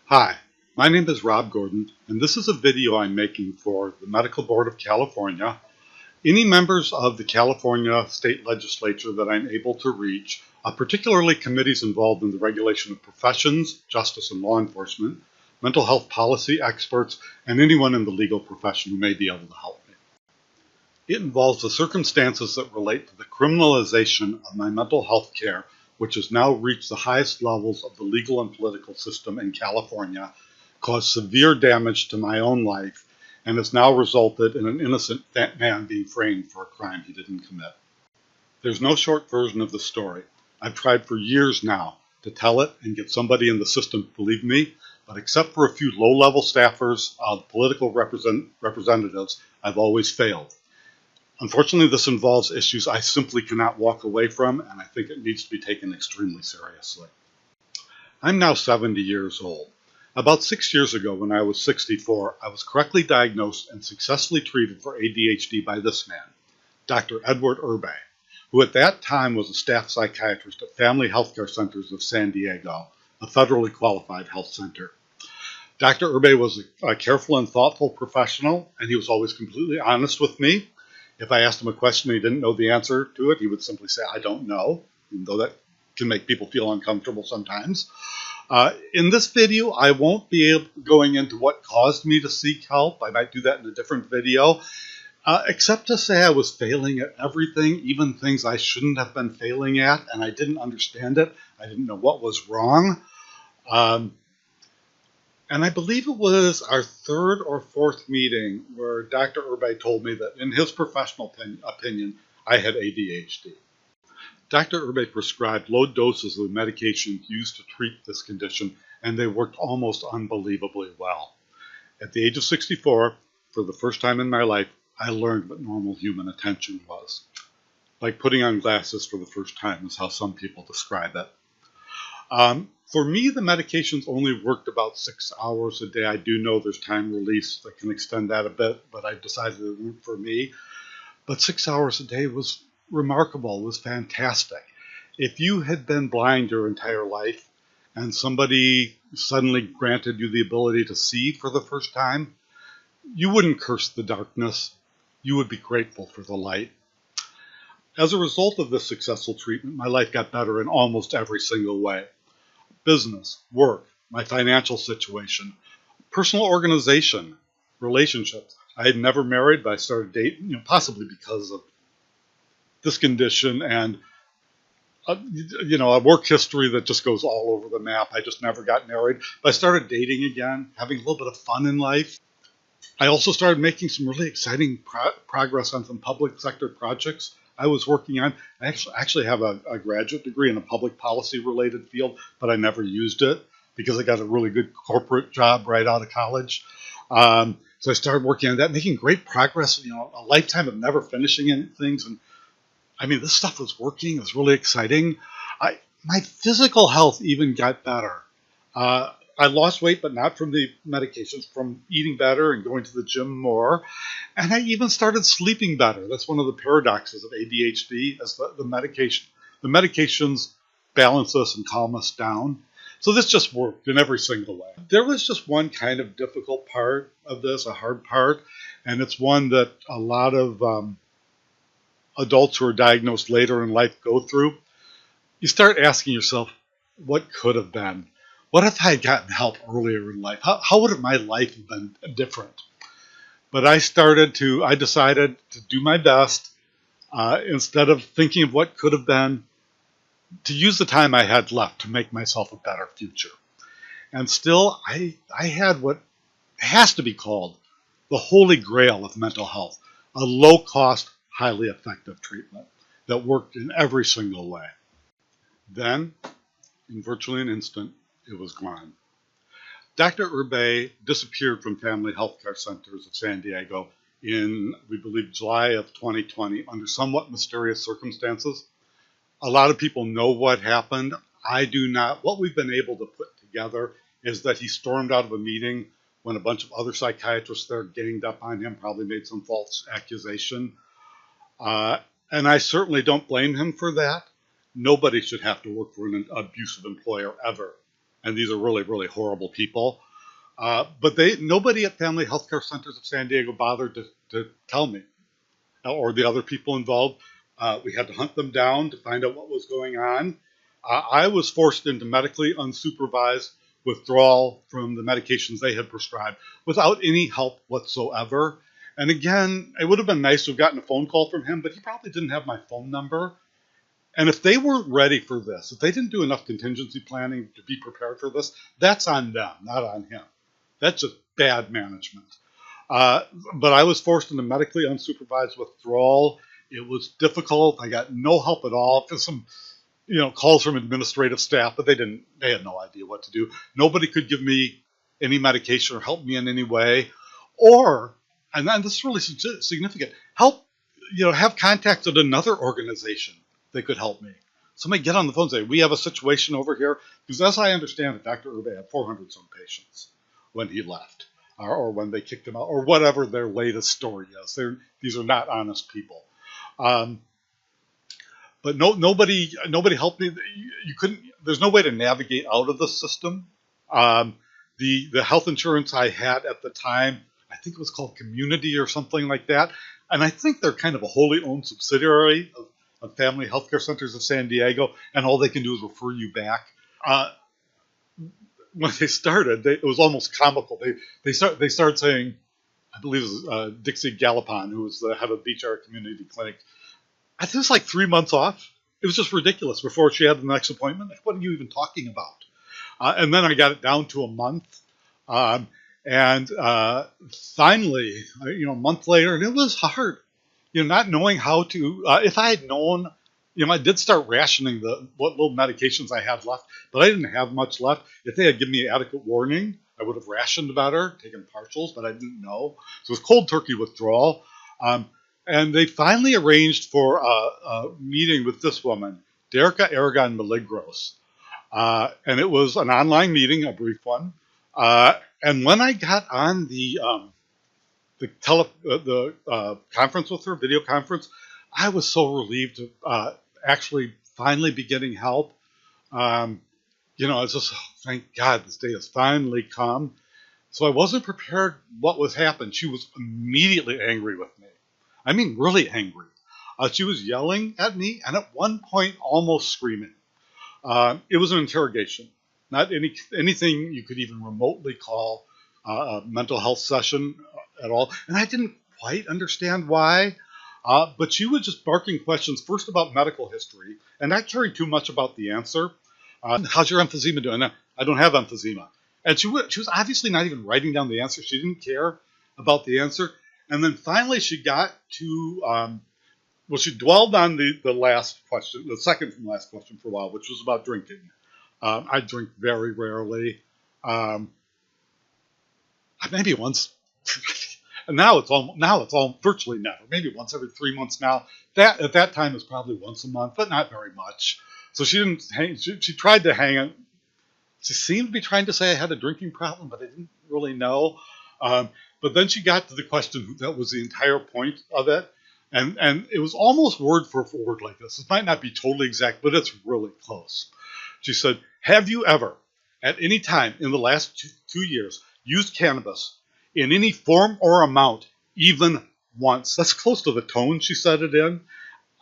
Hi, my name is Rob Gordon, and this is a video I'm making for the Medical Board of California, any members of the California State Legislature that I'm able to reach, particularly committees involved in the regulation of professions, justice and law enforcement, mental health policy experts, and anyone in the legal profession who may be able to help me. It involves the circumstances that relate to the criminalization of my mental health care, which has now reached the highest levels of the legal and political system in California, caused severe damage to my own life, and has now resulted in an innocent man being framed for a crime he didn't commit. There's no short version of the story. I've tried for years now to tell it and get somebody in the system to believe me, but except for a few low-level staffers, political representatives, I've always failed. Unfortunately, this involves issues I simply cannot walk away from, and I think it needs to be taken extremely seriously. I'm now 70 years old. About 6 years ago, when I was 64, I was correctly diagnosed and successfully treated for ADHD by this man, Dr. Edward Urbe, who at that time was a staff psychiatrist at Family Healthcare Centers of San Diego, a federally qualified health center. Dr. Urbe was a careful and thoughtful professional, and he was always completely honest with me. If I asked him a question and he didn't know the answer to it, he would simply say, "I don't know," even though that can make people feel uncomfortable sometimes. In this video, I won't be going into what caused me to seek help. I might do that in a different video, except to say I was failing at everything, even things I shouldn't have been failing at, and I didn't understand it. I didn't know what was wrong. And I believe it was our third or fourth meeting where Dr. Urbe told me that in his professional opinion, I had ADHD. Dr. Urbe prescribed low doses of medications used to treat this condition, and they worked almost unbelievably well. At the age of 64, for the first time in my life, I learned what normal human attention was. Like putting on glasses for the first time is how some people describe it. For me, the medications only worked about 6 hours a day. I do know there's time release that can extend that a bit, but I decided it worked for me. But 6 hours a day was remarkable, was fantastic. If you had been blind your entire life and somebody suddenly granted you the ability to see for the first time, you wouldn't curse the darkness. You would be grateful for the light. As a result of this successful treatment, my life got better in almost every single way. Business, work, my financial situation, personal organization, relationships. I had never married, but I started dating, possibly because of this condition and, a work history that just goes all over the map. I just never got married, but I started dating again, having a little bit of fun in life. I also started making some really exciting progress on some public sector projects I was working on. I actually have a graduate degree in a public policy related field, but I never used it because I got a really good corporate job right out of college. So I started working on that, making great progress, a lifetime of never finishing any things. And I mean, this stuff was working. It was really exciting. My physical health even got better. I lost weight, but not from the medications, from eating better and going to the gym more. And I even started sleeping better. That's one of the paradoxes of ADHD, as the medications balance us and calm us down. So this just worked in every single way. There was just one kind of difficult part of this, a hard part, and it's one that a lot of adults who are diagnosed later in life go through. You start asking yourself, what could have been? What if I had gotten help earlier in life? How would my life have been different? But I decided to do my best, instead of thinking of what could have been, to use the time I had left to make myself a better future. And still, I had what has to be called the holy grail of mental health, a low-cost, highly effective treatment that worked in every single way. Then, in virtually an instant, it was gone. Dr. Urbe disappeared from Family Healthcare Centers of San Diego in, we believe, July of 2020 under somewhat mysterious circumstances. A lot of people know what happened. I do not. What we've been able to put together is that he stormed out of a meeting when a bunch of other psychiatrists there ganged up on him, probably made some false accusation. And I certainly don't blame him for that. Nobody should have to work for an abusive employer ever. and these are really, really horrible people. But nobody at Family Healthcare Centers of San Diego bothered to tell me, or the other people involved. We had to hunt them down to find out what was going on. I was forced into medically unsupervised withdrawal from the medications they had prescribed without any help whatsoever. And again, it would have been nice to have gotten a phone call from him, but he probably didn't have my phone number. And if they weren't ready for this, if they didn't do enough contingency planning to be prepared for this, that's on them, not on him. That's just bad management. But I was forced into medically unsupervised withdrawal. It was difficult. I got no help at all. For some, calls from administrative staff, but they had no idea what to do. Nobody could give me any medication or help me in any way. And then this is really significant, have contacts at another organization that could help me. Somebody get on the phone and say, we have a situation over here. Because as I understand it, Dr. Ube had 400 some patients when he left, or when they kicked him out, or whatever their latest story is. These are not honest people. But nobody helped me. You couldn't. There's no way to navigate out of the system. The health insurance I had at the time, I think it was called Community or something like that, and I think they're kind of a wholly owned subsidiary of Family Healthcare Centers of San Diego, and all they can do is refer you back. When they started, it was almost comical. They started saying, I believe it was Dixie Galopon, who was the head of Beach Area Community Clinic. I think it was like 3 months off. It was just ridiculous before she had the next appointment. Like, what are you even talking about? And then I got it down to a month. And finally, a month later, and it was hard, not knowing how to, if I had known, I did start rationing what little medications I had left, but I didn't have much left. If they had given me adequate warning, I would have rationed better, taken partials, but I didn't know. So it was cold turkey withdrawal. And they finally arranged for a meeting with this woman, Darinka Aragon-Milagros. And it was an online meeting, a brief one. And when I got on the conference with her, video conference, I was so relieved to actually finally be getting help. It's just, thank God this day has finally come. So I wasn't prepared what was happening. She was immediately angry with me. I mean, really angry. She was yelling at me and at one point almost screaming. It was an interrogation, not anything you could even remotely call a mental health session at all. And I didn't quite understand why. But she was just barking questions, first about medical history, and not caring too much about the answer. How's your emphysema doing? I don't have emphysema. And she was obviously not even writing down the answer. She didn't care about the answer. And then finally she got to, she dwelled on the last question, the second from last question for a while, which was about drinking. I drink very rarely. Maybe once. And now it's all virtually never. Maybe once every 3 months now. That at that time was probably once a month, but not very much. So she didn't hang. She tried to hang it. She seemed to be trying to say I had a drinking problem, but I didn't really know. But then she got to the question that was the entire point of it, and it was almost word for word like this. It might not be totally exact, but it's really close. She said, "Have you ever, at any time in the last 2 years, used cannabis in any form or amount, even once?" That's close to the tone she said it in.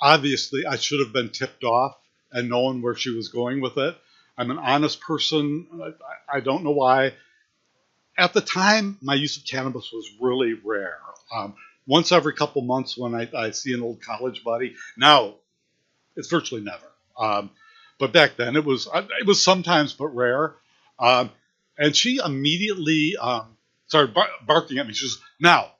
Obviously, I should have been tipped off and known where she was going with it. I'm an honest person. I don't know why. At the time, my use of cannabis was really rare. Once every couple months when I see an old college buddy. Now, it's virtually never. But back then, it was sometimes, but rare. And she immediately started barking at me. She says, "Now,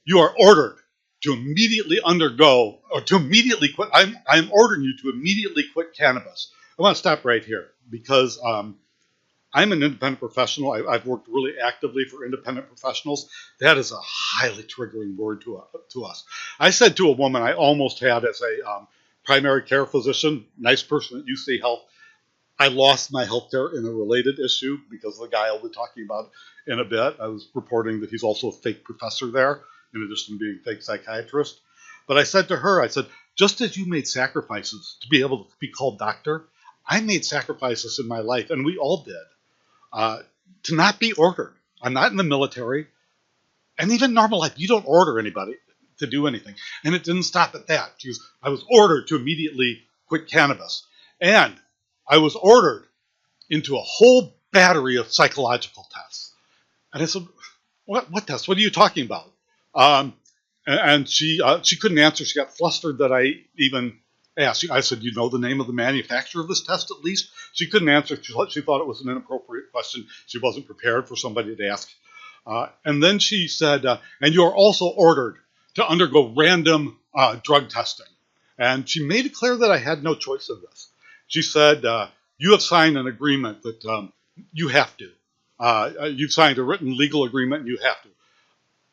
you are ordered to immediately undergo, or to immediately quit. I'm ordering you to immediately quit cannabis." I want to stop right here because I'm an independent professional. I've worked really actively for independent professionals. That is a highly triggering word to us. I said to a woman I almost had as a primary care physician, nice person at UC Health, I lost my healthcare in a related issue because of the guy I'll be talking about in a bit. I was reporting that he's also a fake professor there, in addition to being a fake psychiatrist. But I said to her, just as you made sacrifices to be able to be called doctor, I made sacrifices in my life, and we all did, to not be ordered. I'm not in the military. And even normal life, you don't order anybody to do anything. And it didn't stop at that. I was ordered to immediately quit cannabis. And I was ordered into a whole battery of psychological tests. And I said, what tests? What are you talking about? And she couldn't answer. She got flustered that I even asked. I said, you know the name of the manufacturer of this test at least? She couldn't answer. She thought it was an inappropriate question. She wasn't prepared for somebody to ask. And then she said, and you're also ordered to undergo random drug testing. And she made it clear that I had no choice of this. She said, you have signed an agreement that you have to. You've signed a written legal agreement, and you have to.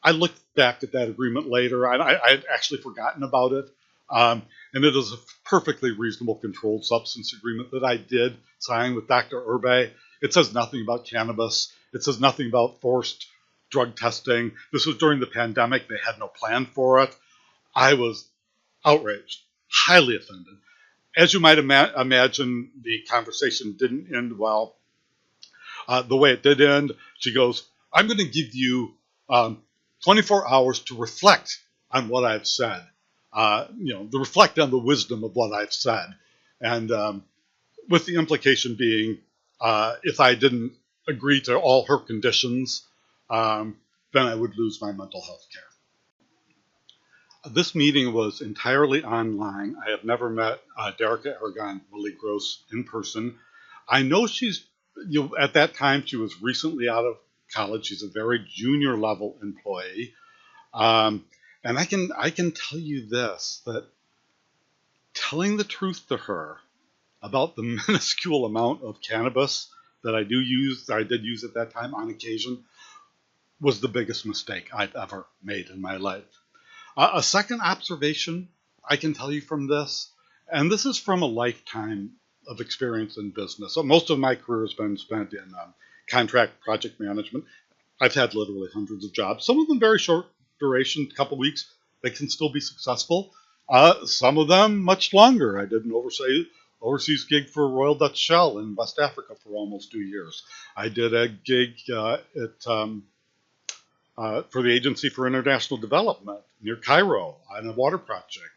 I looked back at that agreement later. I had actually forgotten about it. And it is a perfectly reasonable controlled substance agreement that I did sign with Dr. Urbe. It says nothing about cannabis. It says nothing about forced drug testing. This was during the pandemic. They had no plan for it. I was outraged, highly offended. As you might imagine, the conversation didn't end well. The way it did end, she goes, I'm going to give you 24 hours to reflect on what I've said. To reflect on the wisdom of what I've said. And with the implication being, if I didn't agree to all her conditions, then I would lose my mental health care. This meeting was entirely online. I have never met Darinka Aragon-Milagros in person. I know she's, at that time, she was recently out of college. She's a very junior level employee. And I can tell you this, that telling the truth to her about the minuscule amount of cannabis that I did use at that time on occasion, was the biggest mistake I've ever made in my life. A second observation I can tell you from this, and this is from a lifetime of experience in business. So most of my career has been spent in contract project management. I've had literally hundreds of jobs, some of them very short duration, a couple weeks. They can still be successful. Some of them much longer. I did an overseas gig for Royal Dutch Shell in West Africa for almost 2 years. I did a gig for the Agency for International Development near Cairo on a water project.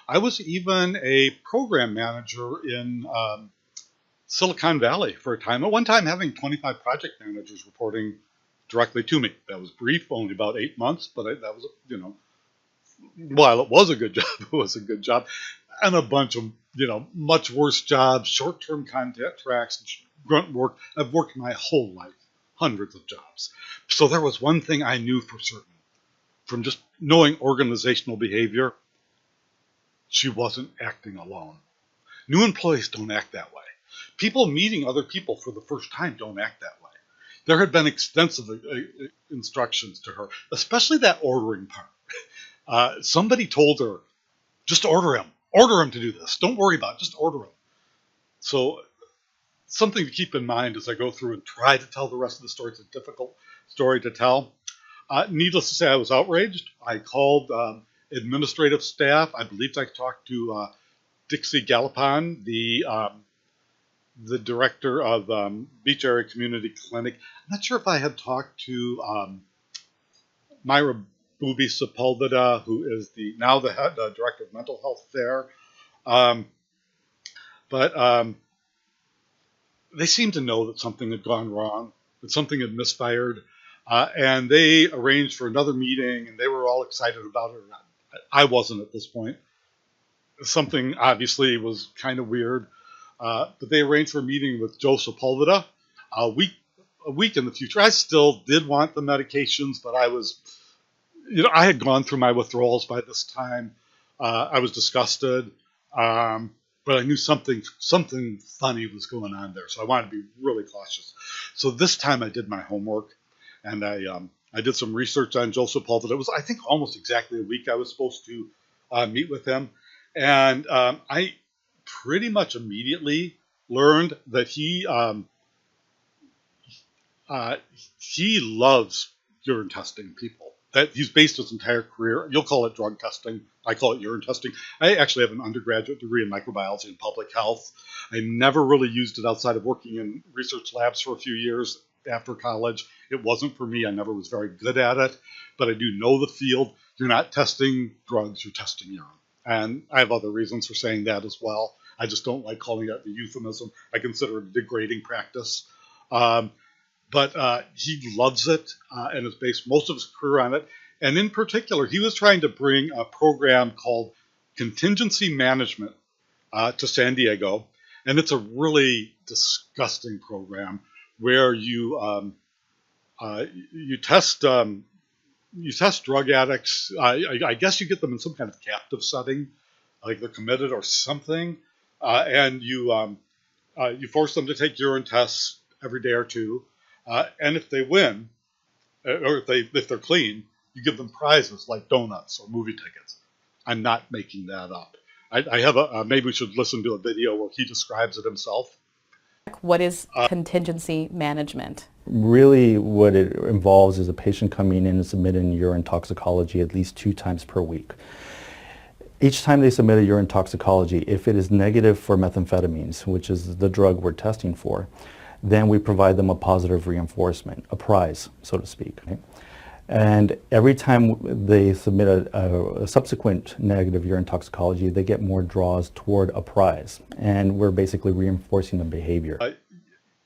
I was even a program manager in Silicon Valley for a time. At one time, having 25 project managers reporting directly to me. That was brief, only about 8 months, but that was, while it was a good job, it was a good job. And a bunch of, much worse jobs, short-term contracts, grunt work. I've worked my whole life, hundreds of jobs. So there was one thing I knew for certain, from just knowing organizational behavior: she wasn't acting alone. New employees don't act that way. People meeting other people for the first time don't act that way. There had been extensive instructions to her, especially that ordering part. Somebody told her, just order him. Order him to do this. Don't worry about it. Just order him. So something to keep in mind as I go through and try to tell the rest of the story. It's a difficult story to tell. Needless to say, I was outraged. I called administrative staff. I believed I talked to Dixie Galopin, the director of Beach Area Community Clinic. I'm not sure if I had talked to Myra Booby Sepulveda, who is now the head director of mental health there. But they seemed to know that something had gone wrong, that something had misfired, and they arranged for another meeting, and they were all excited about it. I wasn't at this point. Something obviously was kind of weird. But they arranged for a meeting with Joe Sepulveda a week in the future. I still did want the medications, but I was, I had gone through my withdrawals by this time. I was disgusted, but I knew something funny was going on there, so I wanted to be really cautious. So this time I did my homework, and I did some research on Joe Sepulveda. It was, I think, almost exactly a week I was supposed to meet with him, and I pretty much immediately learned that he loves urine testing people. that he's based his entire career. You'll call it drug testing. I call it urine testing. I actually have an undergraduate degree in microbiology and public health. I never really used it outside of working in research labs for a few years after college. It wasn't for me. I never was very good at it, but I do know the field. You're not testing drugs, you're testing urine. And I have other reasons for saying that as well. I just don't like calling it the euphemism. I consider it a degrading practice. But he loves it and has based most of his career on it. And in particular, he was trying to bring a program called contingency management to San Diego. And it's a really disgusting program where you test drug addicts. I guess you get them in some kind of captive setting, like they're committed or something, and you force them to take urine tests every day or two. And if they win, or if they're clean, you give them prizes like donuts or movie tickets. I'm not making that up. I have maybe we should listen to a video where he describes it himself. What is contingency management? Really what it involves is a patient coming in and submitting urine toxicology at least 2 times per week. Each time they submit a urine toxicology, if it is negative for methamphetamines, which is the drug we're testing for, then we provide them a positive reinforcement, a prize, so to speak. Right? And every time they submit a subsequent negative urine toxicology, they get more draws toward a prize. And we're basically reinforcing the behavior.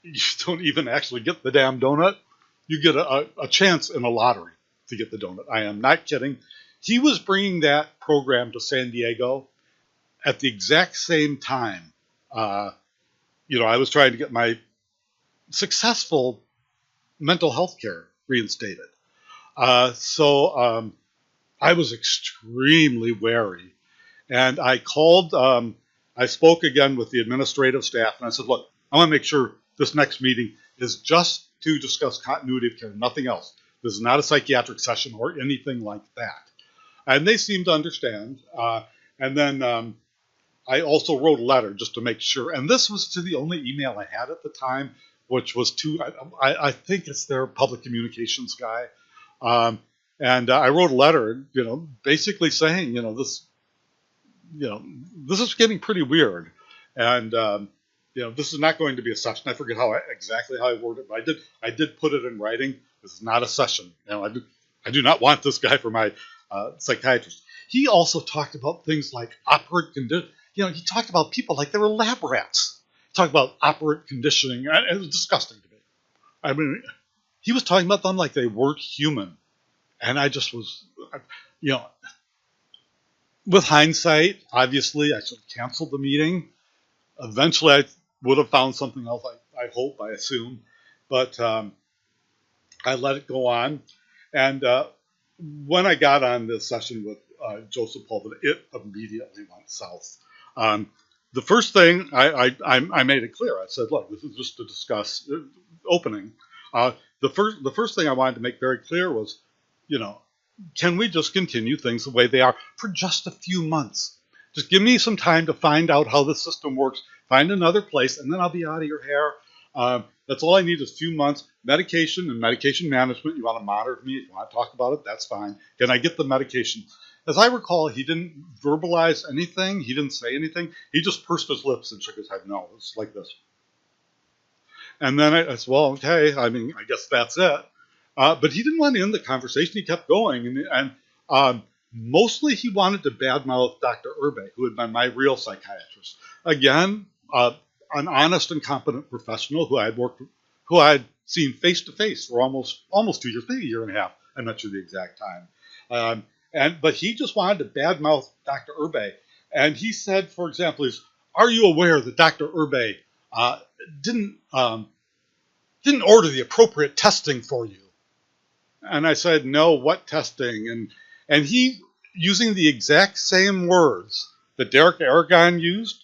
You don't even actually get the damn donut. You get a chance in a lottery to get the donut. I am not kidding. He was bringing that program to San Diego at the exact same time. I was trying to get my successful mental health care reinstated. So I was extremely wary. And I called, I spoke again with the administrative staff, and I said, look, I want to make sure this next meeting is just to discuss continuity of care, nothing else. This is not a psychiatric session or anything like that. And they seemed to understand. And then I also wrote a letter just to make sure. And this was to the only email I had at the time, which was to, I think it's their public communications guy. And I wrote a letter, basically saying, this is getting pretty weird. And, this is not going to be a session. I forget exactly how I worded it, but I did put it in writing. This is not a session. I do not want this guy for my psychiatrist. He also talked about things like operant condition. He talked about people like they were lab rats. He talked about operant conditioning. And it was disgusting to me. I mean, he was talking about them like they weren't human. And I just was, with hindsight, obviously, I should have canceled the meeting. Eventually, I would have found something else, I hope, I assume. But I let it go on. And when I got on this session with Joe Sepulveda, it immediately went south. The first thing, I made it clear. I said, look, this is just to discuss opening. The first thing I wanted to make very clear was, can we just continue things the way they are for just a few months? Just give me some time to find out how the system works, find another place, and then I'll be out of your hair. That's all I need is a few months. Medication and medication management. You want to monitor me. If you want to talk about it, that's fine. Can I get the medication? As I recall, he didn't verbalize anything. He didn't say anything. He just pursed his lips and shook his head. No, it's like this. And then I said, well, okay, I guess that's it. But he didn't want to end the conversation. He kept going. And mostly he wanted to badmouth Dr. Urbe, who had been my real psychiatrist. Again, an honest and competent professional who I had seen face to face for almost 2 years, maybe a year and a half. I'm not sure the exact time. But he just wanted to badmouth Dr. Urbe. And he said, for example, are you aware that Dr. Urbe didn't order the appropriate testing for you? And I said, no, what testing? And he, using the exact same words that Derek Aragon used,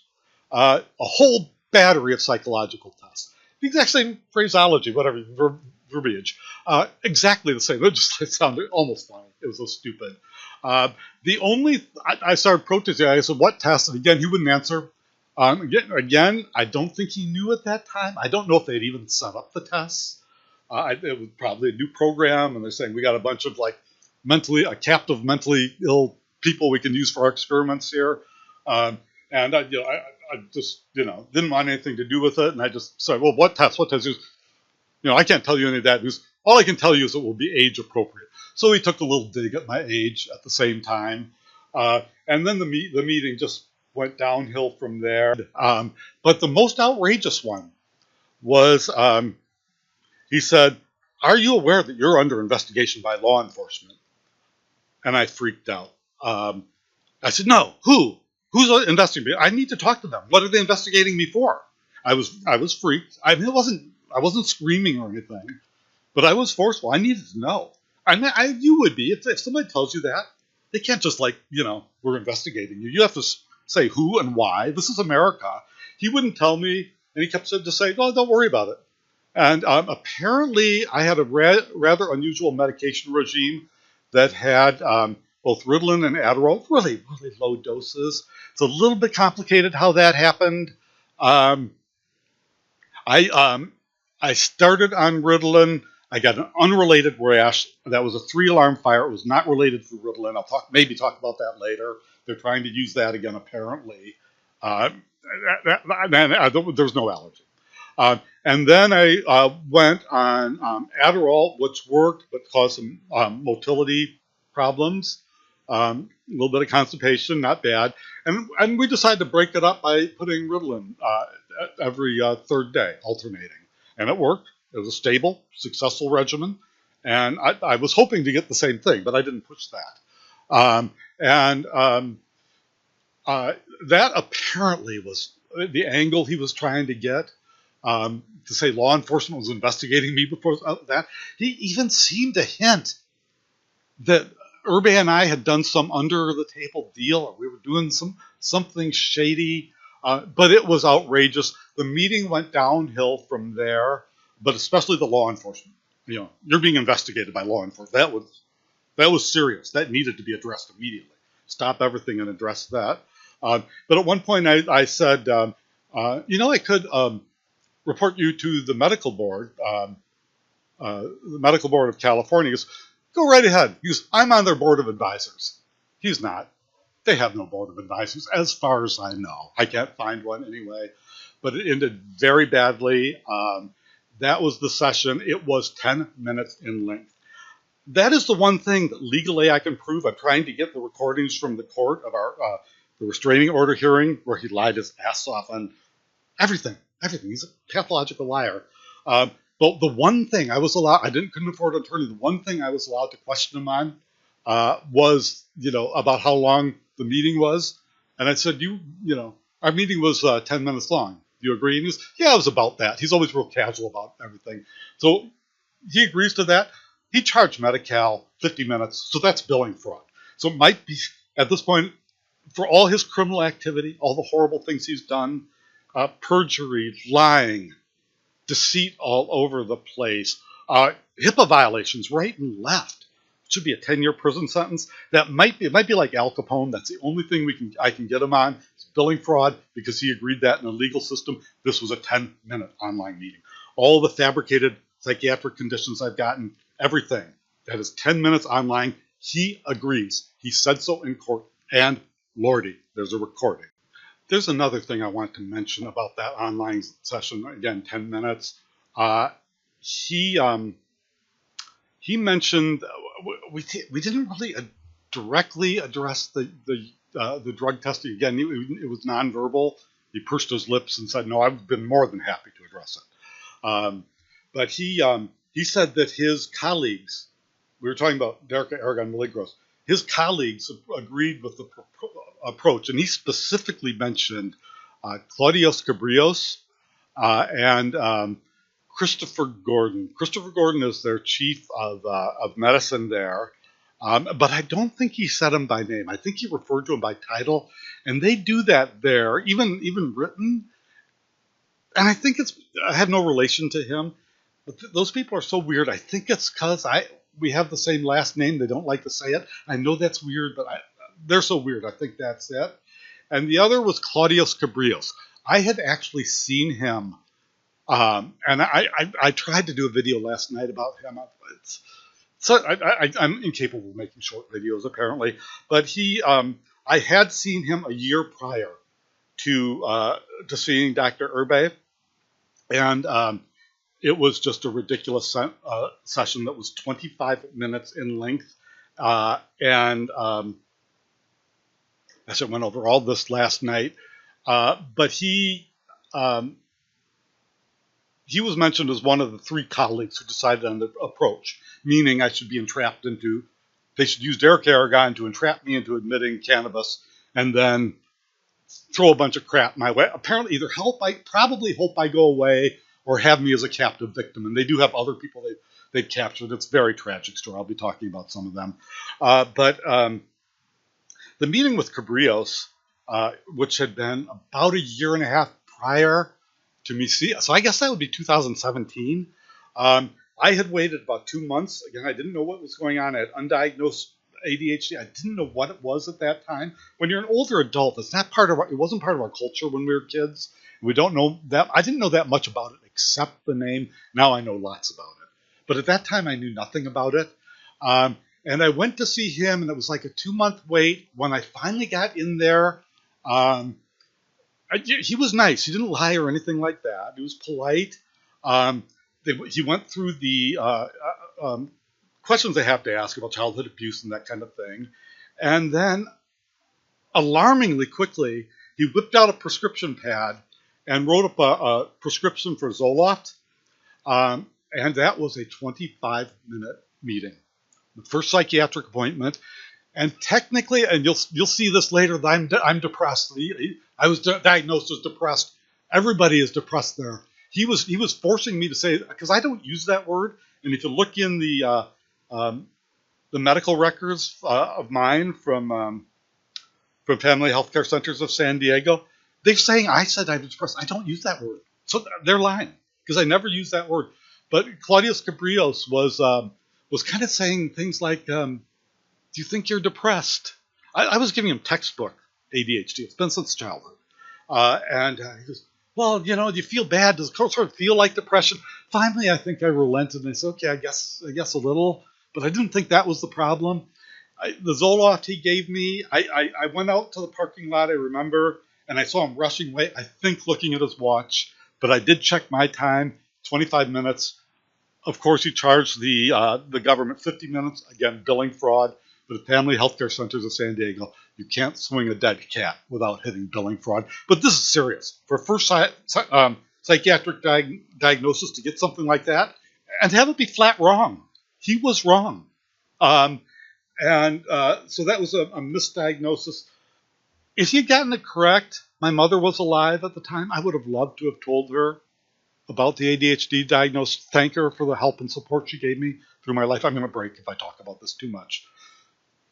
a whole battery of psychological tests. The exact same phraseology, whatever, verbiage. Exactly the same. It sounded almost funny. It was so stupid. I started protesting. I said, what test? And again, he wouldn't answer. Again, I don't think he knew at that time. I don't know if they'd even set up the tests. It was probably a new program, and they're saying we got a bunch of a captive mentally ill people we can use for our experiments here. And I just, didn't want anything to do with it. And I just said, well, what test? What test? I can't tell you any of that. All I can tell you is it will be age appropriate. So he took a little dig at my age at the same time. And then the meeting just went downhill from there. But the most outrageous one was he said, "Are you aware that you're under investigation by law enforcement?" And I freaked out. I said, "No, who? Who's investigating me? I need to talk to them. What are they investigating me for?" I was freaked. I wasn't screaming or anything, but I was forceful. I needed to know. I mean, you would be if somebody tells you that. They can't just we're investigating you. You have to say who and why. This is America. He wouldn't tell me, and he kept just saying, "Oh, don't worry about it." And apparently, I had a rather unusual medication regime that had both Ritalin and Adderall, really, really low doses. It's a little bit complicated how that happened. I started on Ritalin. I got an unrelated rash. That was a 3-alarm fire. It was not related to Ritalin. I'll maybe talk about that later. They're trying to use that again, apparently. There's no allergy. And then I went on Adderall, which worked, but caused some motility problems. A little bit of constipation, not bad. And we decided to break it up by putting Ritalin every third day, alternating. And it worked. It was a stable, successful regimen. And I was hoping to get the same thing, but I didn't push that. That apparently was the angle he was trying to get, to say law enforcement was investigating me before that. He even seemed to hint that Urbe and I had done some under-the-table deal, or we were doing something shady, but it was outrageous. The meeting went downhill from there, but especially the law enforcement. You're being investigated by law enforcement. That was serious. That needed to be addressed immediately. Stop everything and address that. But at one point I said, I could report you to the medical board, the medical board of California. He goes, "Go right ahead." He goes, "I'm on their board of advisors." He's not. They have no board of advisors, as far as I know. I can't find one anyway. But it ended very badly. That was the session. It was 10 minutes in length. That is the one thing that legally I can prove. I'm trying to get the recordings from the court of the restraining order hearing where he lied his ass off on everything. He's a pathological liar. But the one thing I was allowed, couldn't afford an attorney. The one thing I was allowed to question him on was, about how long the meeting was. And I said, our meeting was 10 minutes long. Do you agree? And he goes, "Yeah, it was about that." He's always real casual about everything. So he agrees to that. He charged Medi-Cal 50 minutes. So that's billing fraud. So it might be, at this point, for all his criminal activity, all the horrible things he's done, perjury, lying, deceit all over the place, HIPAA violations right and left. It should be a 10-year prison sentence. It might be like Al Capone. That's the only thing I can get him on. It's billing fraud because he agreed that in the legal system. This was a 10-minute online meeting. All the fabricated psychiatric conditions I've gotten, everything that is 10 minutes online, he agrees. He said so in court. And Lordy, there's a recording. There's another thing I want to mention about that online session. Again, 10 minutes. He mentioned we didn't really directly address the drug testing. Again, it was nonverbal. He pursed his lips and said, "No, I've been more than happy to address it." But he said that his colleagues, we were talking about Darinka, Aragon-Milagros, his colleagues agreed with the approach, and he specifically mentioned Claudius Cabrillos and Christopher Gordon. Christopher Gordon is their chief of medicine there, but I don't think he said him by name. I think he referred to him by title, and they do that there, even written. And I think I have no relation to him, but those people are so weird. I think it's because we have the same last name. They don't like to say it. I know that's weird, but they're so weird. I think that's it. And the other was Claudius Cabrillos. I had actually seen him. And I tried to do a video last night about him. So I'm incapable of making short videos, apparently. But I had seen him a year prior to seeing Dr. Urbe, and it was just a ridiculous session that was 25 minutes in length, and as I went over all this last night, but he was mentioned as one of the 3 colleagues who decided on the approach, meaning I should be entrapped into, they should use Derek Aragon to entrap me into admitting cannabis and then throw a bunch of crap my way. Apparently either probably hope I go away or have me as a captive victim. And they do have other people they've captured. It's a very tragic story. I'll be talking about some of them. But the meeting with Cabrillos, which had been about a year and a half prior to me so I guess that would be 2017. I had waited about 2 months. Again, I didn't know what was going on. I had undiagnosed ADHD. I didn't know what it was at that time. When you're an older adult, it wasn't part of our culture when we were kids. We don't know that. I didn't know that much about it except the name. Now I know lots about it. But at that time, I knew nothing about it. And I went to see him, and it was like a 2-month wait. When I finally got in there, he was nice. He didn't lie or anything like that. He was polite. He went through the questions they have to ask about childhood abuse and that kind of thing. And then, alarmingly quickly, he whipped out a prescription pad and wrote up a prescription for Zoloft. And that was a 25-minute meeting. The first psychiatric appointment. And technically, and you'll see this later, that I'm depressed. I was diagnosed as depressed. Everybody is depressed there. He was forcing me to say, because I don't use that word. And if you look in the medical records of mine from Family Healthcare Centers of San Diego, they're saying I said I'm depressed. I don't use that word, so they're lying because I never use that word. But Claudius Cabrillos was kind of saying things like, "Do you think you're depressed?" I was giving him textbook ADHD. It's been since childhood, and he goes, "Well, do you feel bad? Does it sort of feel like depression?" Finally, I think I relented and I said, "Okay, I guess a little," but I didn't think that was the problem. The Zoloft he gave me, I went out to the parking lot, I remember, and I saw him rushing away, I think looking at his watch, but I did check my time, 25 minutes. Of course, he charged the government 50 minutes, again, billing fraud. But at Family Healthcare Centers of San Diego, you can't swing a dead cat without hitting billing fraud. But this is serious. For first psychiatric diagnosis to get something like that, and to have it be flat wrong. He was wrong. So that was a misdiagnosis. If he had gotten it correct, my mother was alive at the time, I would have loved to have told her about the ADHD diagnosis, thank her for the help and support she gave me through my life. I'm going to break if I talk about this too much.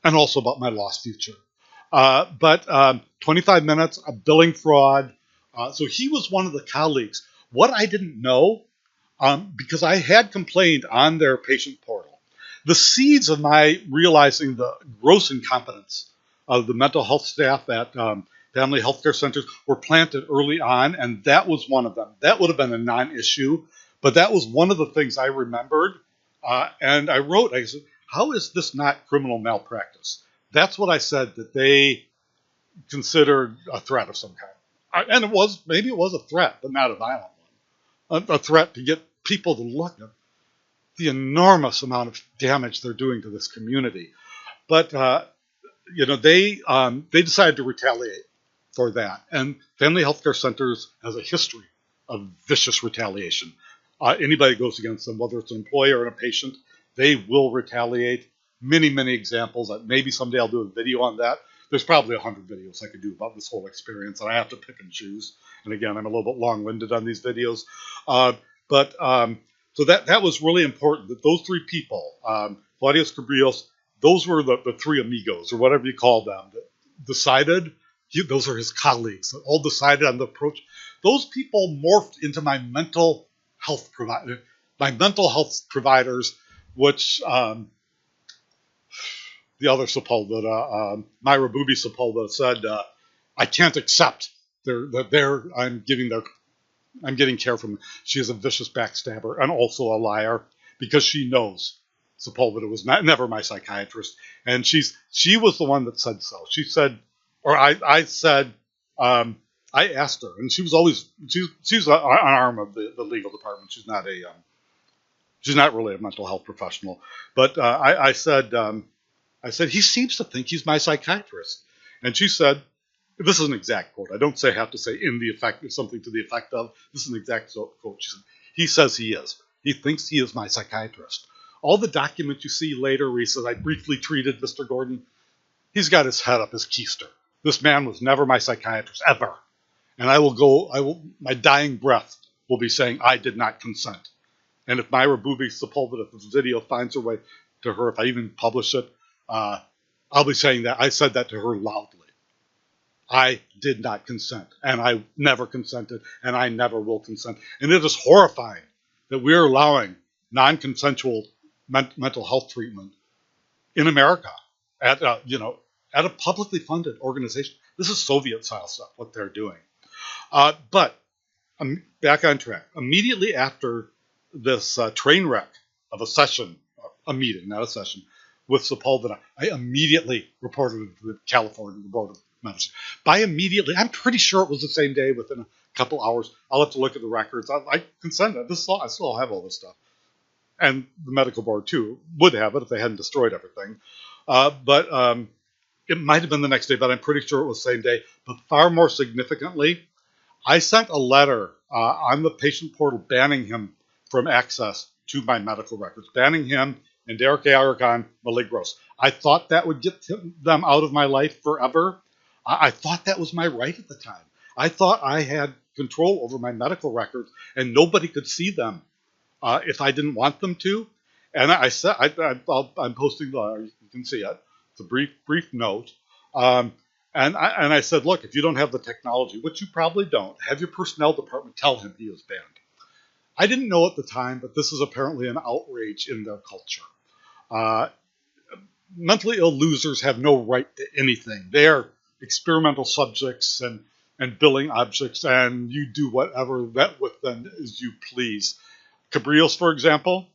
And also about my lost future. But 25 minutes, a billing fraud. So he was one of the colleagues. What I didn't know, because I had complained on their patient portal, the seeds of my realizing the gross incompetence of the mental health staff at Family Healthcare Centers were planted early on, and that was one of them. That would have been a non-issue, but that was one of the things I remembered. And I wrote, I said, how is this not criminal malpractice? That's what I said, that they considered a threat of some kind. And maybe it was a threat, but not a violent one. A threat to get people to look at the enormous amount of damage they're doing to this community. But, they decided to retaliate for that. And Family Healthcare Centers has a history of vicious retaliation. Anybody that goes against them, whether it's an employer or a patient, they will retaliate. Many, many examples. Maybe someday I'll do a video on that. There's probably 100 videos I could do about this whole experience, and I have to pick and choose. And again, I'm a little bit long-winded on these videos. So that was really important, that those 3 people, Claudius Cabrillos, those were the 3 amigos, or whatever you call them, that decided, those are his colleagues, that all decided on the approach. Those people morphed into my mental health providers, which the other Sepulveda, Myra Booby Sepulveda, said, I can't accept I'm getting care from them. She is a vicious backstabber and also a liar, because she knows Sepulveda was never my psychiatrist, and she was the one that said so. She said, or I said, I asked her, and she was always she's an arm of the legal department. She's not really a mental health professional, but I said he seems to think he's my psychiatrist, and she said, this is an exact quote. I don't have to say in the effect, something to the effect of. This is an exact quote. She said, he says he is. He thinks he is my psychiatrist. All the documents you see later where he says, I briefly treated Mr. Gordon, he's got his head up his keister. This man was never my psychiatrist, ever. And my dying breath will be saying, I did not consent. And if Myra Booby Sepulveda, if this video finds her way to her, if I even publish it, I'll be saying that. I said that to her loudly. I did not consent, and I never consented, and I never will consent. And it is horrifying that we're allowing non-consensual mental health treatment in America at a publicly funded organization. This is Soviet-style stuff, what they're doing. But I'm back on track. Immediately after this train wreck of a meeting, not a session, with Sepulveda, I immediately reported it to the California Board of Medicine. By immediately, I'm pretty sure it was the same day, within a couple hours. I'll have to look at the records. I can send it. I still have all this stuff. And the medical board, too, would have it if they hadn't destroyed everything. But it might have been the next day, but I'm pretty sure it was the same day. But far more significantly, I sent a letter on the patient portal banning him from access to my medical records, banning him and Darinka Aragon-Milagros. I thought that would get them out of my life forever. I thought that was my right at the time. I thought I had control over my medical records and nobody could see them if I didn't want them to. And I said, I'm posting, you can see it. It's a brief note. And I said, look, if you don't have the technology, which you probably don't, have your personnel department tell him he is banned. I didn't know at the time, but this is apparently an outrage in their culture. Mentally ill losers have no right to anything. They are experimental subjects and billing objects, and you do whatever with them as you please. Cabrillos, for example,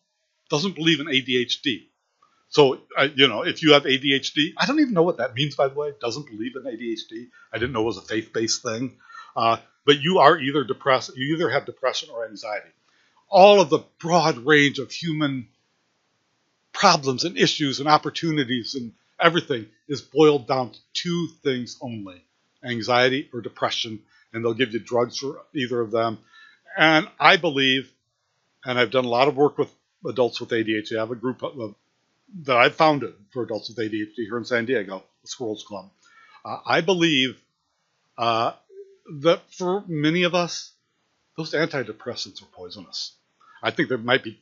doesn't believe in ADHD. So, if you have ADHD, I don't even know what that means, by the way, doesn't believe in ADHD. I didn't know it was a faith-based thing. But you are either depressed, you either have depression or anxiety. All of the broad range of human problems and issues and opportunities and everything is boiled down to two things only: anxiety or depression, and they'll give you drugs for either of them. And I believe, and I've done a lot of work with adults with ADHD. I have a group that I've founded for adults with ADHD here in San Diego, the Squirrels Club. I believe that for many of us, those antidepressants are poisonous. I think they might be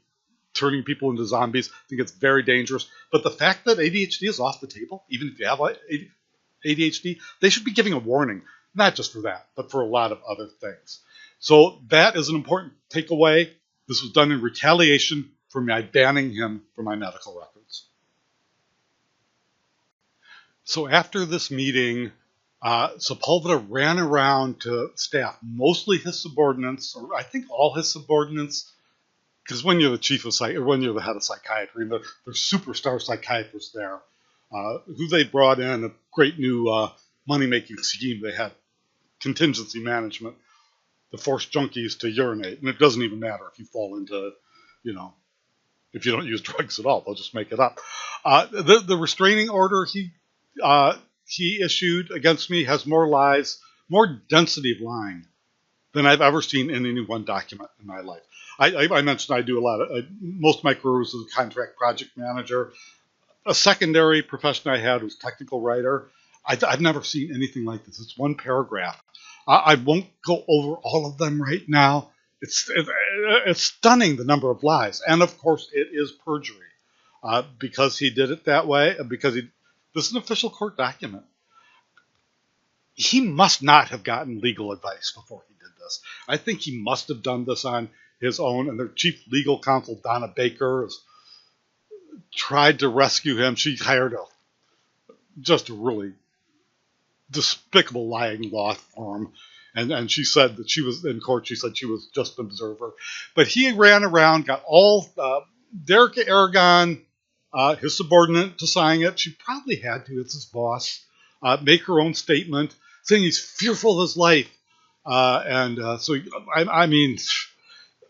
turning people into zombies. I think it's very dangerous. But the fact that ADHD is off the table, even if you have ADHD, they should be giving a warning, not just for that, but for a lot of other things. So that is an important takeaway. This was done in retaliation for my banning him from my medical records. So after this meeting, Sepulveda ran around to staff, mostly his subordinates, or I think all his subordinates, because when you're the chief of when you're the head of psychiatry, and there's superstar psychiatrists there, who they brought in, a great new money-making scheme. They had contingency management to force junkies to urinate, and it doesn't even matter if you fall into, if you don't use drugs at all, they'll just make it up. The restraining order he issued against me has more lies, more density of lying than I've ever seen in any one document in my life. I mentioned I do a lot of, most of my career was as a contract project manager. A secondary profession I had was technical writer. I've never seen anything like this. It's one paragraph. I won't go over all of them right now. It's stunning, the number of lies. And of course, it is perjury because he did it that way, because this is an official court document. He must not have gotten legal advice before he did this. I think he must have done this on his own, and their chief legal counsel, Donna Baker, has tried to rescue him. She hired just a really despicable lying law firm, and she said that she was in court. She said she was just an observer. But he ran around, got all Darinka Aragon his subordinate to sign it. She probably had to. It's his boss. Make her own statement saying he's fearful of his life. So, I mean,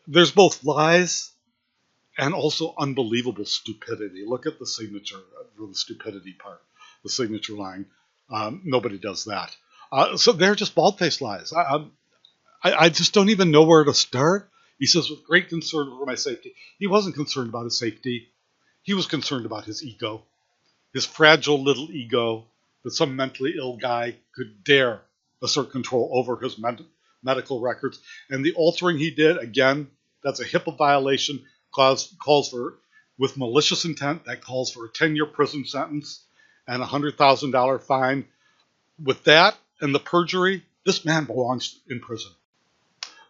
there's both lies and also unbelievable stupidity. Look at the signature, the stupidity part, the signature line. Nobody does that. So they're just bald-faced lies. I just don't even know where to start. He says, with great concern for my safety. He wasn't concerned about his safety. He was concerned about his ego, his fragile little ego, that some mentally ill guy could dare assert control over his medical records. And the altering he did, again, that's a HIPAA violation, calls for, with malicious intent, that calls for a 10-year prison sentence and a $100,000 fine. With that and the perjury, this man belongs in prison.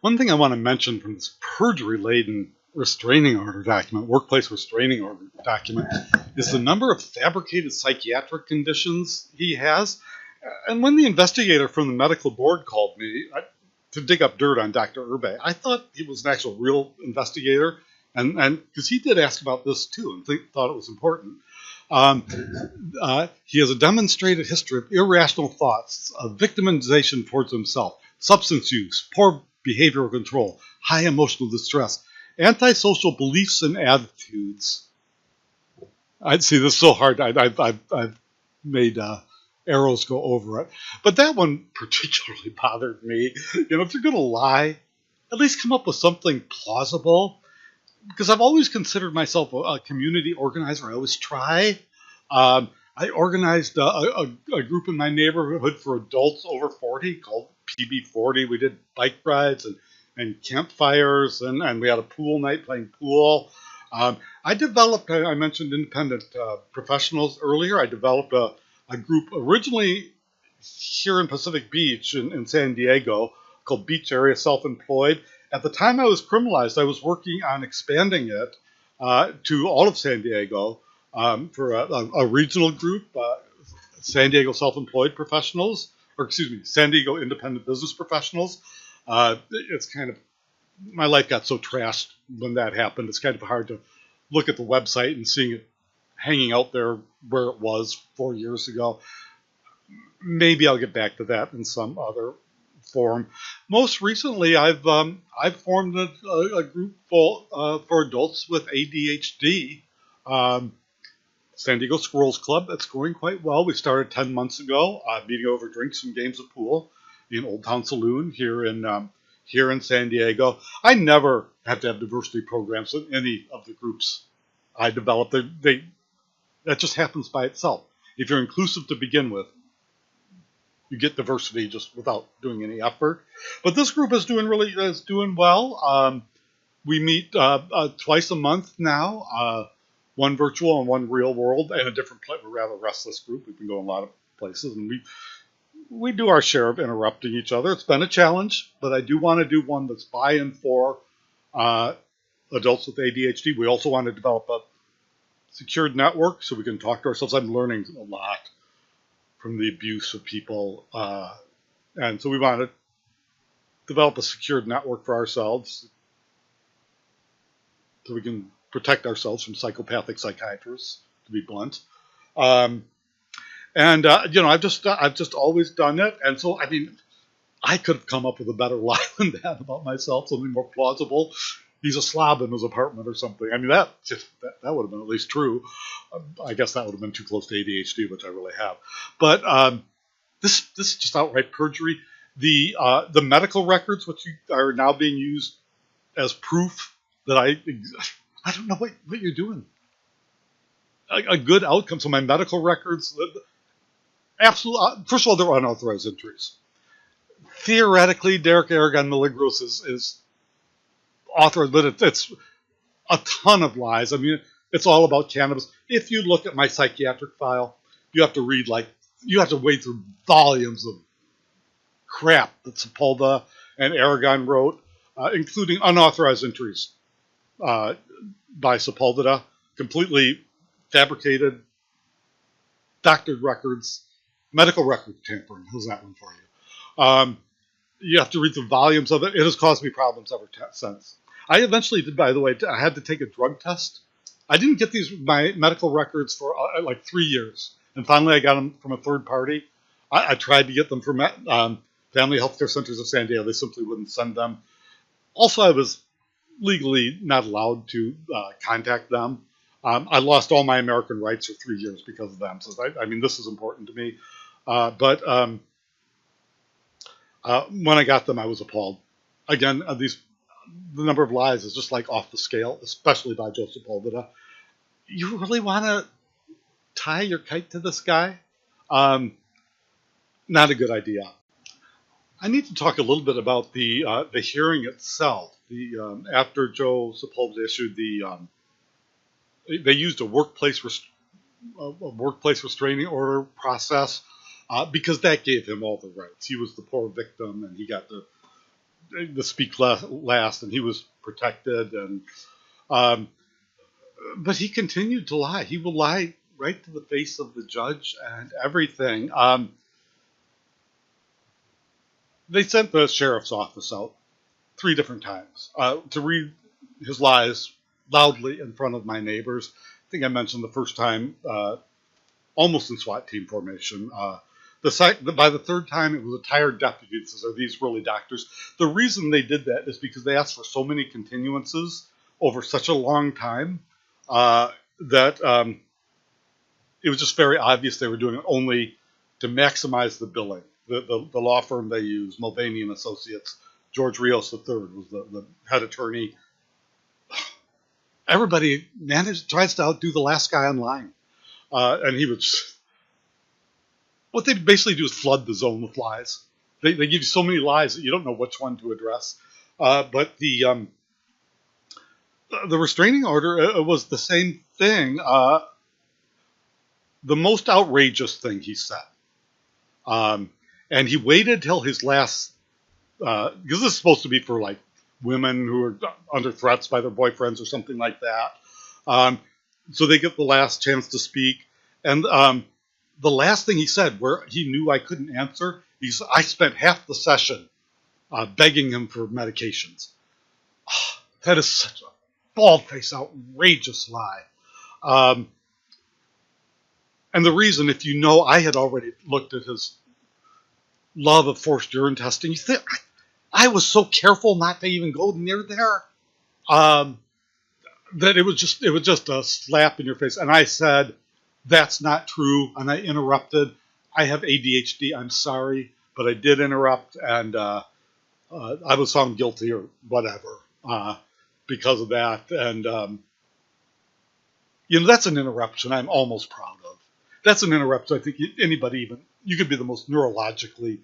One thing I want to mention from this perjury-laden restraining order document, workplace restraining order document, is the number of fabricated psychiatric conditions he has. And when the investigator from the medical board called me to dig up dirt on Dr. Urbe, I thought he was an actual real investigator, and because he did ask about this too and thought it was important. He has a demonstrated history of irrational thoughts, of victimization towards himself, substance use, poor behavioral control, high emotional distress, antisocial beliefs and attitudes. I'd see this so hard. I've made arrows go over it, but that one particularly bothered me. If you're going to lie, at least come up with something plausible. Because I've always considered myself a community organizer. I always try. I organized a group in my neighborhood for adults over 40 called PB40. We did bike rides and campfires, and we had a pool night playing pool. I developed, I mentioned independent professionals earlier. I developed a group originally here in Pacific Beach in San Diego called Beach Area Self-Employed. At the time I was criminalized, I was working on expanding it to all of San Diego for a regional group, San Diego Self-Employed Professionals, San Diego Independent Business Professionals. It's kind of, my life got so trashed when that happened. It's kind of hard to look at the website and seeing it hanging out there where it was 4 years ago. Maybe I'll get back to that in some other form. Most recently, I've formed a group for adults with ADHD, San Diego Squirrels Club. That's going quite well. We started 10 months ago, meeting over drinks and games of pool in Old Town Saloon here in San Diego. I never have to have diversity programs in any of the groups I develop. That just happens by itself. If you're inclusive to begin with, you get diversity just without doing any effort. But this group is doing well. We meet twice a month now, one virtual and one real world, and a different place. We're a rather restless group. We've been going a lot of places, and we do our share of interrupting each other. It's been a challenge, but I do want to do one that's by and for adults with ADHD. We also want to develop a secured network so we can talk to ourselves. I'm learning a lot from the abuse of people. And so we want to develop a secured network for ourselves so we can protect ourselves from psychopathic psychiatrists, to be blunt. I've just always done it. And so, I mean, I could have come up with a better lie than that about myself, something more plausible. He's a slob in his apartment or something. I mean, that would have been at least true. I guess that would have been too close to ADHD, which I really have. But this is just outright perjury. The medical records, which are now being used as proof that I don't know what you're doing. A good outcome. So my medical records, absolutely. First of all, they're unauthorized entries. Theoretically, Aragon-Milagros is authorized, but it's a ton of lies. I mean, it's all about cannabis. If you look at my psychiatric file, you have to wade through volumes of crap that Sepulveda and Aragon wrote, including unauthorized entries by Sepulveda, completely fabricated, doctored records, medical record tampering. How's that one for you? You have to read the volumes of it. It has caused me problems ever since. I eventually did, by the way, I had to take a drug test I didn't get my medical records for like 3 years, and finally I got them from a third party. I tried to get them from Family Healthcare Centers of San Diego. They simply wouldn't send them. Also, I was legally not allowed to contact them. I lost all my American rights for 3 years because of them. So I mean, this is important to me. But when I got them, I was appalled. Again, the number of lies is just like off the scale, especially by Joe Sepulveda. You really want to tie your kite to this guy? Not a good idea. I need to talk a little bit about the hearing itself. After Joe Sepulveda issued they used a workplace restraining order process because that gave him all the rights. He was the poor victim, and he got to speak last, and he was protected. And but he continued to lie. He will lie right to the face of the judge and everything. They sent the sheriff's office out 3 different times to read his lies loudly in front of my neighbors. I think I mentioned the first time almost in SWAT team formation. By the third time, it was a tired deputy that says, "Are these really doctors?" The reason they did that is because they asked for so many continuances over such a long time that it was just very obvious they were doing it only to maximize the billing. The law firm they used, Mulvaney and Associates, George Rios III was the head attorney. Everybody tries to outdo the last guy online. And he would what they basically do is flood the zone with lies. They give you so many lies that you don't know which one to address. But the restraining order was the same thing. The most outrageous thing he said. And he waited till his last, because this is supposed to be for like women who are under threats by their boyfriends or something like that. So they get the last chance to speak. And the last thing he said, where he knew I couldn't answer, he said, "I spent half the session begging him for medications." That is such a bald-faced, outrageous lie. And the reason, if you know, I had already looked at his love of forced urine testing. You think I was so careful not to even go near there that it was just a slap in your face. And I said, "That's not true," and I interrupted. "I have ADHD. I'm sorry, but I did interrupt, and I was found guilty or whatever because of that." And that's an interruption I'm almost proud of. That's an interruption. I think you could be the most neurologically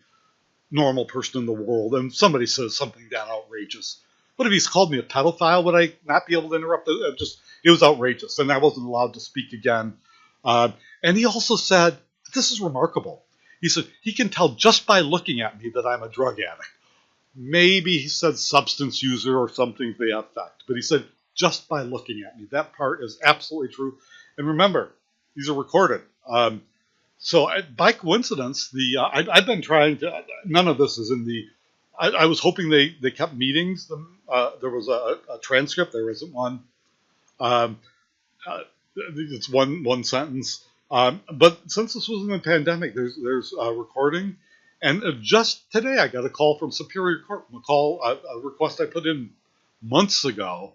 normal person in the world, and somebody says something that outrageous. What if he's called me a pedophile? Would I not be able to interrupt? It was outrageous, and I wasn't allowed to speak again. And he also said, this is remarkable. He said, he can tell just by looking at me that I'm a drug addict. Maybe he said substance user or something to the effect, but he said, just by looking at me. That part is absolutely true. And remember, these are recorded. So by coincidence, I've been trying to, none of this is in the, I was hoping they kept meetings. There was a transcript. There isn't one. It's one sentence. But since this was in the pandemic, there's a recording. And just today, I got a call from Superior Court, a request I put in months ago.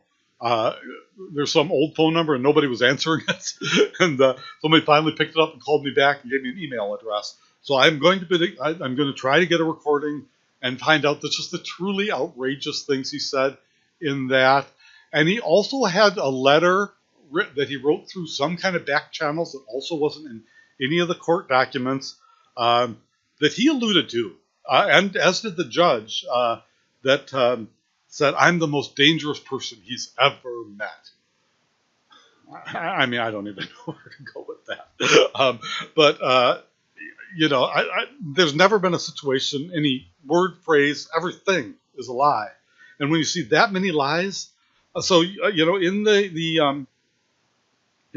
There's some old phone number and nobody was answering it. And somebody finally picked it up and called me back and gave me an email address. So I'm going to try to get a recording and find out just the truly outrageous things he said in that. And he also had a letter that he wrote through some kind of back channels that also wasn't in any of the court documents that he alluded to, and as did the judge, that said, "I'm the most dangerous person he's ever met." I mean, I don't even know where to go with that. But there's never been a situation, any word, phrase, everything is a lie. And when you see that many lies, so in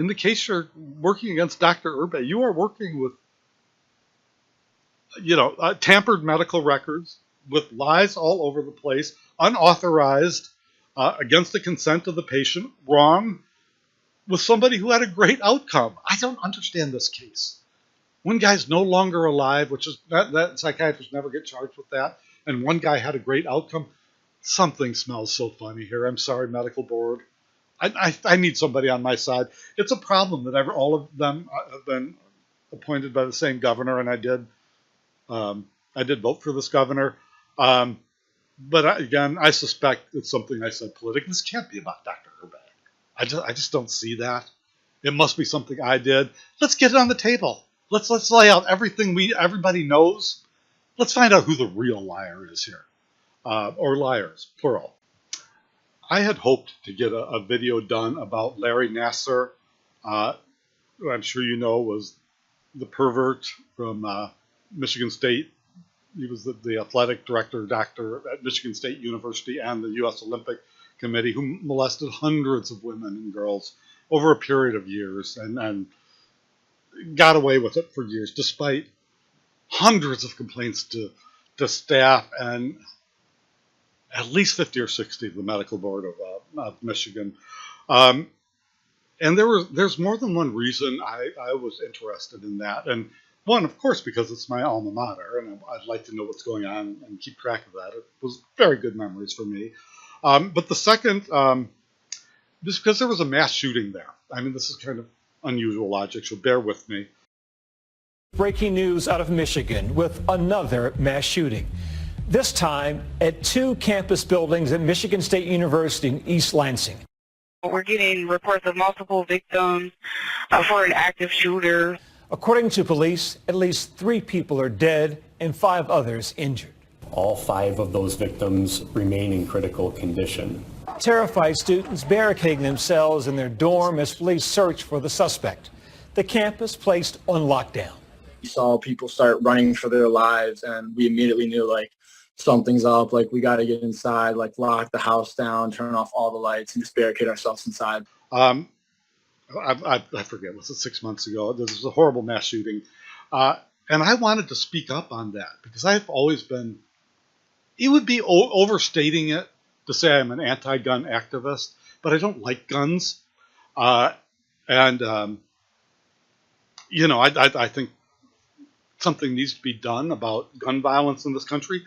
the case you're working against Dr. Urbe, you are working with tampered medical records with lies all over the place, unauthorized, against the consent of the patient, wrong. with somebody who had a great outcome. I don't understand this case. One guy's no longer alive, which is that psychiatrists never get charged with that, and one guy had a great outcome. Something smells so funny here. I'm sorry, medical board. I need somebody on my side. It's a problem that all of them have been appointed by the same governor, and I did vote for this governor. But again, I suspect it's something I said politically. This can't be about Dr. Urbay. I just don't see that. It must be something I did. Let's get it on the table. Let's lay out everything everybody knows. Let's find out who the real liar is here, or liars, plural. I had hoped to get a video done about Larry Nassar, who I'm sure you know was the pervert from Michigan State. He was the athletic doctor at Michigan State University and the U.S. Olympic Committee, who molested hundreds of women and girls over a period of years and got away with it for years, despite hundreds of complaints to staff and at least 50 or 60 of the medical board of Michigan. And there's more than one reason I was interested in that. And one, of course, because it's my alma mater, and I'd like to know what's going on and keep track of that. It was very good memories for me. But the second, just because there was a mass shooting there. I mean, this is kind of unusual logic, so bear with me. Breaking news out of Michigan with another mass shooting. This time at two campus buildings at Michigan State University in East Lansing. We're getting reports of multiple victims for an active shooter. According to police, at least 3 people are dead and 5 others injured. All 5 of those victims remain in critical condition. Terrified students barricading themselves in their dorm as police search for the suspect. The campus placed on lockdown. We saw people start running for their lives, and we immediately knew, like, something's up, like, we got to get inside, like, lock the house down, turn off all the lights, and just barricade ourselves inside. I forget, was it 6 months ago? There was a horrible mass shooting. And I wanted to speak up on that because I've always been, it would be overstating it to say I'm an anti-gun activist, but I don't like guns. I think something needs to be done about gun violence in this country.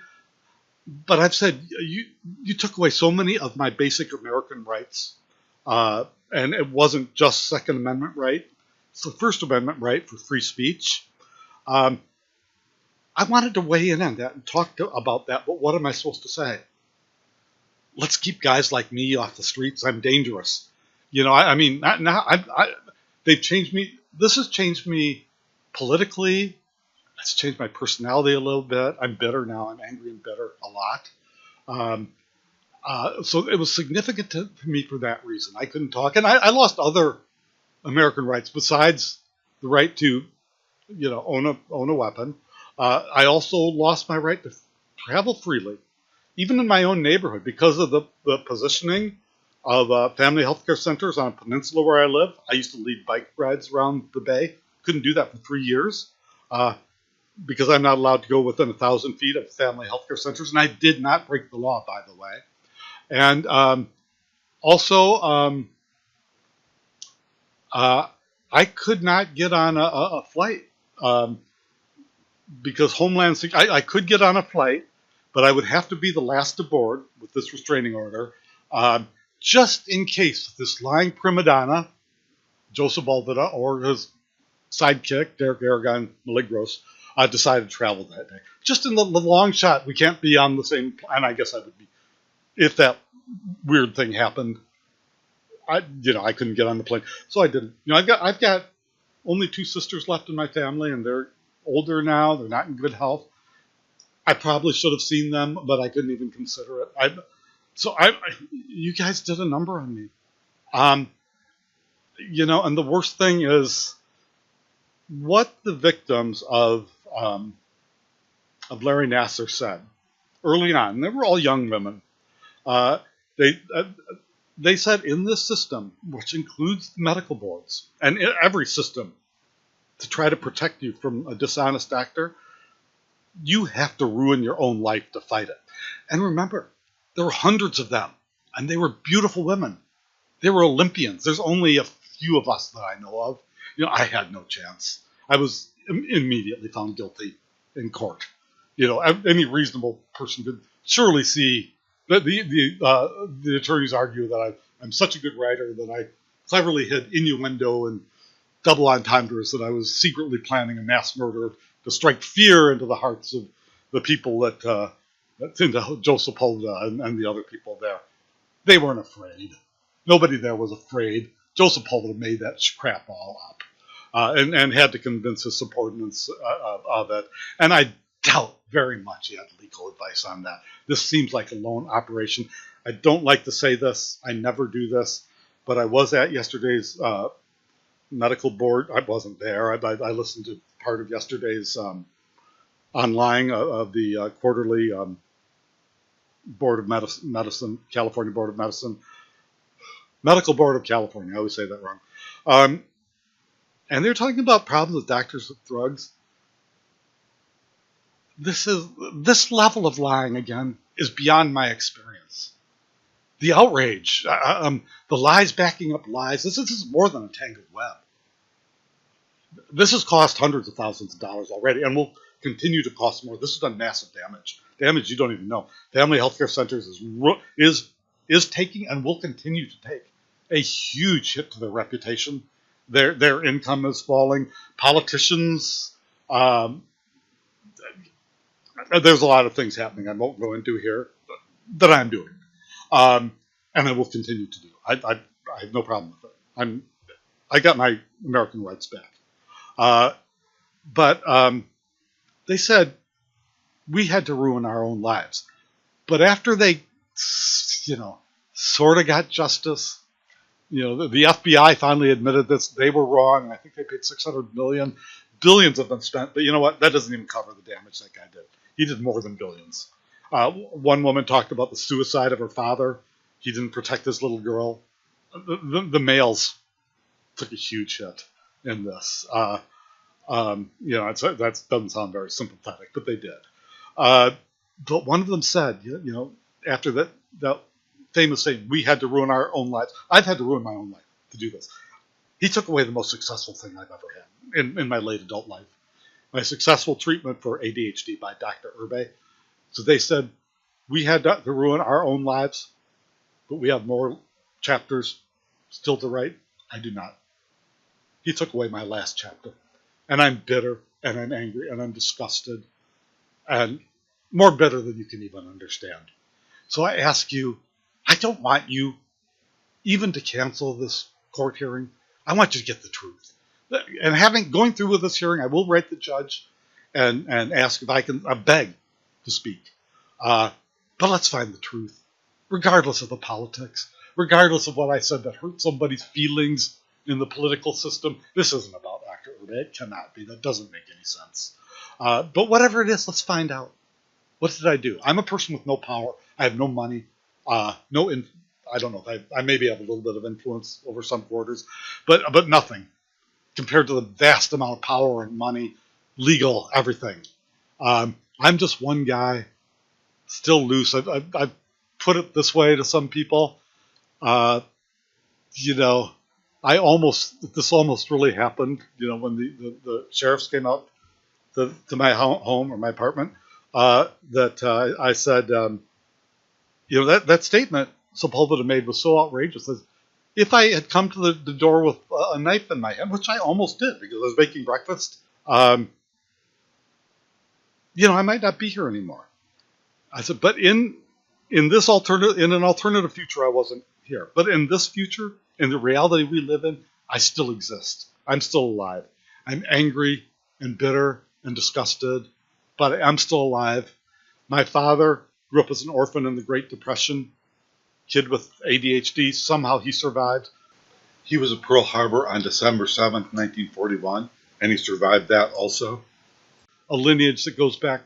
But I've said, you took away so many of my basic American rights, and it wasn't just Second Amendment right. It's the First Amendment right for free speech. I wanted to weigh in on that and talk about that, but what am I supposed to say? Let's keep guys like me off the streets. I'm dangerous. They've changed me. This has changed me politically. It's changed my personality a little bit. I'm bitter now. I'm angry and bitter a lot. So it was significant to me for that reason. I couldn't talk. And I lost other American rights besides the right to, own a weapon. I also lost my right to travel freely, even in my own neighborhood, because of the positioning of family health care centers on a peninsula where I live. I used to lead bike rides around the bay. Couldn't do that for 3 years because I'm not allowed to go within 1,000 feet of family health care centers. And I did not break the law, by the way. And I could not get on a flight because Homeland Security, I could get on a flight, but I would have to be the last aboard with this restraining order, just in case this lying prima donna, Joe Sepulveda, or his sidekick, Aragon-Milagros, decided to travel that day. Just in the long shot, we can't be on the same, and I guess I would be, if that weird thing happened, I couldn't get on the plane. So I didn't. I've got only 2 sisters left in my family, and they're older now. They're not in good health. I probably should have seen them, but I couldn't even consider it. You guys did a number on me. And the worst thing is what the victims of Larry Nassar said early on. And they were all young women. They said in this system, which includes medical boards and every system to try to protect you from a dishonest actor, you have to ruin your own life to fight it. And remember, there were hundreds of them, and they were beautiful women. They were Olympians. There's only a few of us that I know of, I had no chance. I was immediately found guilty in court. Any reasonable person could surely see that the attorneys argue that I'm such a good writer that I cleverly hid innuendo and double entendres, that I was secretly planning a mass murder to strike fear into the hearts of the people that into Joe Sepulveda and the other people there. They weren't afraid. Nobody there was afraid. Joe Sepulveda made that crap all up, and had to convince his subordinates of it. And I doubt very much he had legal advice on that. This seems like a lone operation. I don't like to say this. I never do this, but I was at yesterday's medical board. I wasn't there. I listened to part of yesterday's online of the quarterly Board of Medicine, California Board of Medicine, Medical Board of California. I always say that wrong. And they're talking about problems with doctors with drugs. This level of lying again is beyond my experience. The outrage, the lies backing up lies. This is more than a tangled web. This has cost hundreds of thousands of dollars already, and will continue to cost more. This has done massive damage you don't even know. Family Healthcare Centers is taking and will continue to take a huge hit to their reputation. Their income is falling. Politicians, there's a lot of things happening I won't go into here that I'm doing, and I will continue to do. I have no problem with it. I got my American rights back, but they said we had to ruin our own lives. But after they, sort of got justice, the FBI finally admitted this. They were wrong, and I think they paid $600 million. Billions have been spent, but you know what? That doesn't even cover the damage that guy did. He did more than billions. One woman talked about the suicide of her father. He didn't protect his little girl. The males took a huge hit in this. That doesn't sound very sympathetic, but they did. But one of them said, after that famous saying, we had to ruin our own lives. I've had to ruin my own life to do this. He took away the most successful thing I've ever had in my late adult life. My successful treatment for ADHD by Dr. Urbe. So they said, we had to ruin our own lives, but we have more chapters still to write. I do not. He took away my last chapter. And I'm bitter, and I'm angry, and I'm disgusted, and more bitter than you can even understand. So I ask you, I don't want you even to cancel this court hearing. I want you to get the truth. And going through with this hearing, I will write the judge and ask if I can beg to speak. But let's find the truth, regardless of the politics, regardless of what I said that hurt somebody's feelings in the political system. This isn't about Dr. Urbe. It cannot be. That doesn't make any sense. But whatever it is, let's find out. What did I do? I'm a person with no power. I have no money. I don't know. I maybe have a little bit of influence over some quarters, but nothing compared to the vast amount of power and money, legal, everything. I'm just one guy, still loose. I put it this way to some people. This almost really happened. When the sheriffs came out to my home or my apartment, that I said, that statement Sepulveda made was so outrageous. If I had come to the door with a knife in my hand, which I almost did because I was making breakfast, I might not be here anymore. I said, but in an alternative future, I wasn't here. But in this future, in the reality we live in, I still exist. I'm still alive. I'm angry and bitter and disgusted, but I'm still alive. My father grew up as an orphan in the Great Depression, kid with ADHD. Somehow he survived. He was at Pearl Harbor on December 7th, 1941, and he survived that also. A lineage that goes back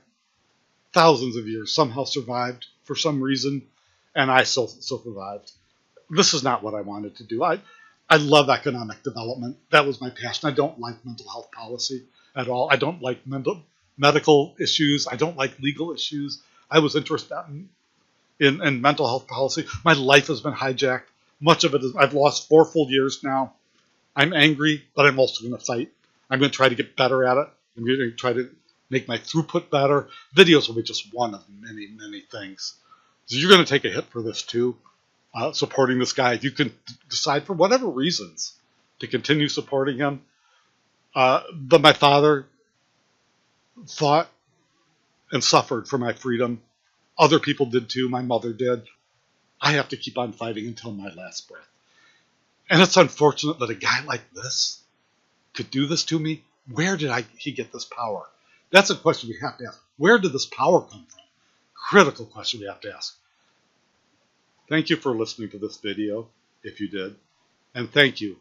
thousands of years somehow survived for some reason, and I still survived. This is not what I wanted to do. I love economic development. That was my passion. I don't like mental health policy at all. I don't like medical issues. I don't like legal issues. I was interested in mental health policy. My life has been hijacked. Much of it is, I've lost 4 full years now I'm angry, but I'm also going to fight. I'm going to try to get better at it. I'm going to try to make my throughput better. Videos will be just one of many, many things. So you're going to take a hit for this too, supporting this guy. If you can decide for whatever reasons to continue supporting him. But my father fought and suffered for my freedom. Other people did too. My mother did. I have to keep on fighting until my last breath. And it's unfortunate that a guy like this could do this to me. Where did he get this power? That's a question we have to ask. Where did this power come from? Critical question we have to ask. Thank you for listening to this video, if you did. And thank you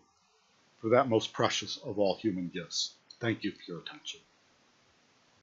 for that most precious of all human gifts. Thank you for your attention.